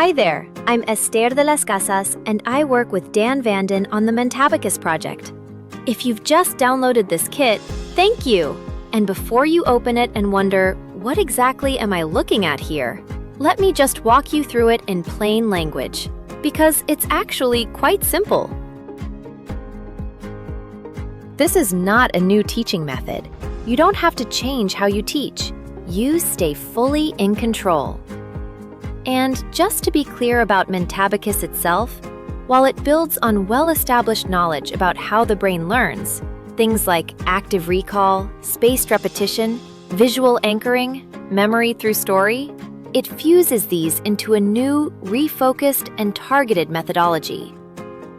Hi there, I'm Esther de las Casas, and I work with Dan Vanden on the MentAbacus project. If you've just downloaded this kit, thank you! And before you open it and wonder, what exactly am I looking at here? Let me just walk you through it in plain language, because it's actually quite simple. This is not a new teaching method. You don't have to change how you teach. You stay fully in control. And just to be clear about MentAbacus itself, while it builds on well-established knowledge about how the brain learns, things like active recall, spaced repetition, visual anchoring, memory through story, it fuses these into a new, refocused, and targeted methodology.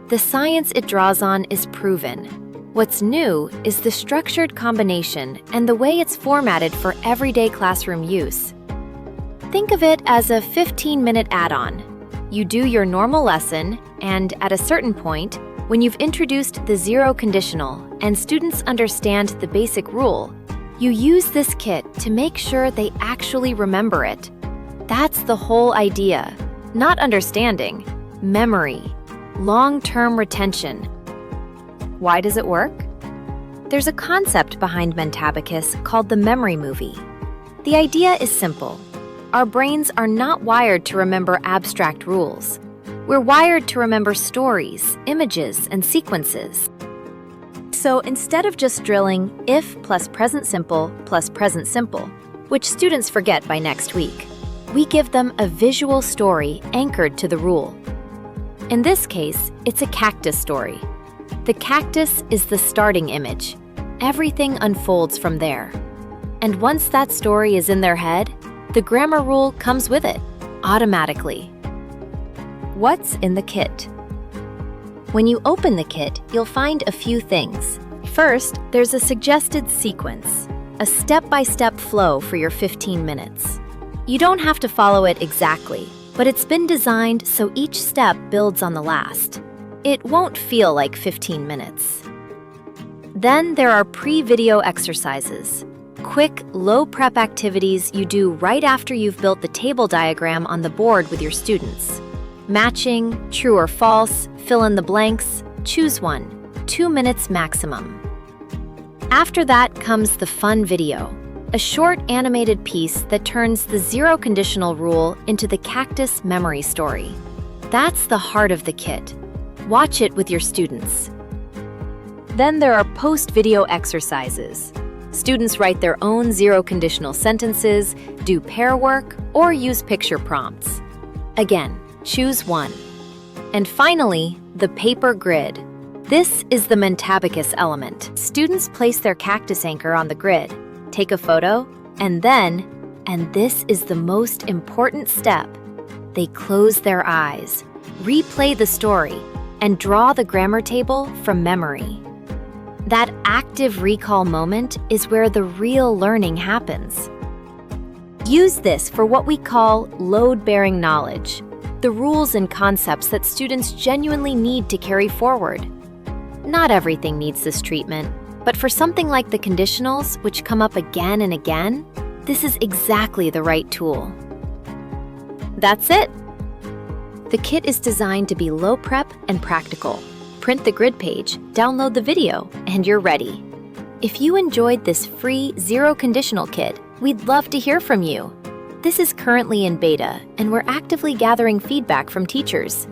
The science it draws on is proven. What's new is the structured combination and the way it's formatted for everyday classroom use. Think of it as a 15-minute add-on. You do your normal lesson, and at a certain point, when you've introduced the zero conditional and students understand the basic rule, you use this kit to make sure they actually remember it. That's the whole idea. Not understanding, memory, long-term retention. Why does it work? There's a concept behind MentAbacus called the memory movie. The idea is simple. Our brains are not wired to remember abstract rules. We're wired to remember stories, images, and sequences. So instead of just drilling if plus present simple, which students forget by next week, we give them a visual story anchored to the rule. In this case, it's a cactus story. The cactus is the starting image. Everything unfolds from there. And once that story is in their head, the grammar rule comes with it, automatically. What's in the kit? When you open the kit, you'll find a few things. First, there's a suggested sequence, a step-by-step flow for your 15 minutes. You don't have to follow it exactly, but it's been designed so each step builds on the last. It won't feel like 15 minutes. Then there are pre-video exercises. Quick, low-prep activities you do right after you've built the table diagram on the board with your students. Matching, true or false, fill in the blanks, choose one, 2 minutes maximum. After that comes the fun video, a short animated piece that turns the zero conditional rule into the cactus memory story. That's the heart of the kit. Watch it with your students. Then there are post-video exercises. Students write their own zero conditional sentences, do pair work, or use picture prompts. Again, choose one. And finally, the paper grid. This is the MentAbacus element. Students place their cactus anchor on the grid, take a photo, and this is the most important step, they close their eyes, replay the story, and draw the grammar table from memory. That active recall moment is where the real learning happens. Use this for what we call load-bearing knowledge, the rules and concepts that students genuinely need to carry forward. Not everything needs this treatment, but for something like the conditionals, which come up again and again, this is exactly the right tool. That's it. The kit is designed to be low prep and practical. Print the grid page, download the video, and you're ready. If you enjoyed this free zero conditional kit, we'd love to hear from you. This is currently in beta, and we're actively gathering feedback from teachers.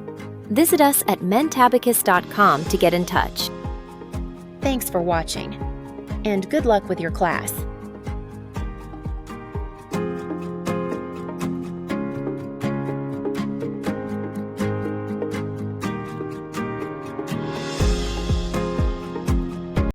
Visit us at MentAbacus.com to get in touch. Thanks for watching, and good luck with your class.